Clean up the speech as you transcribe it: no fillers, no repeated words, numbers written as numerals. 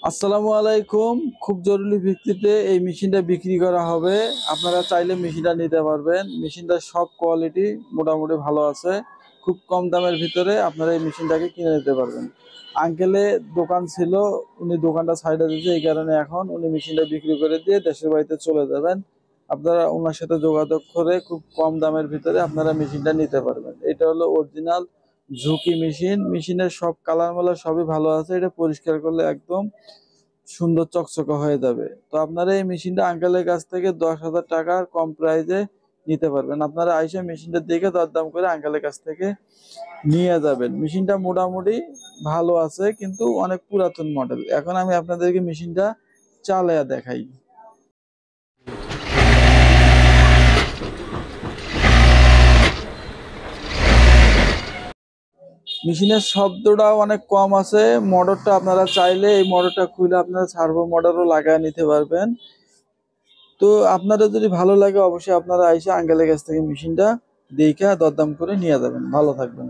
আসসালামু আলাইকুম। খুব জরুরি ভিত্তিতে এই মেশিনটা বিক্রি করা হবে। আপনারা চাইলে মেশিনটা নিতে পারবেন। মেশিনটার সব কোয়ালিটি মোটামুটি ভালো আছে। খুব কম দামের ভিতরে আপনারা এই মেশিনটাকে কিনে নিতে পারবেন। আঙ্কেলের দোকান ছিল, উনি দোকানটা সাইডে দিয়েছে, এই কারণে এখন উনি মেশিনটা বিক্রি করে দিয়ে দেশের বাড়িতে চলে যাবেন। আপনারা ওনার সাথে যোগাযোগ করে খুব কম দামের ভিতরে আপনারা মেশিনটা নিতে পারবেন। এটা হলো অরিজিনাল ঝুঁকি মেশিন। মেশিনের সব কালার মালার সবই ভালো আছে। এটা পরিষ্কার করলে একদম সুন্দর চকচকে হয়ে যাবে। তো আপনারা এই মেশিনটা আঙ্কেলের কাছ থেকে 10,000 টাকার কম প্রাইজে নিতে পারবেন। আপনারা আইসা মেশিনটা দেখে দরদাম করে আঙ্কেলের কাছ থেকে নিয়ে যাবেন। মেশিনটা মোটামুটি ভালো আছে, কিন্তু অনেক পুরাতন মডেল। এখন আমি আপনাদেরকে মেশিনটা চালায়া দেখাই। মেশিনের শব্দটাও অনেক কম আছে। মোটরটা আপনারা চাইলে এই মোটরটা খুলে আপনারা সার্ভো মোটরও লাগায় নিতে পারবেন। তো আপনাদের যদি ভালো লাগে অবশ্যই আপনারা আইসা আঙ্কেলের কাছ থেকে মেশিনটা দেইখা দরদাম করে নিয়ে যাবেন। ভালো থাকবেন।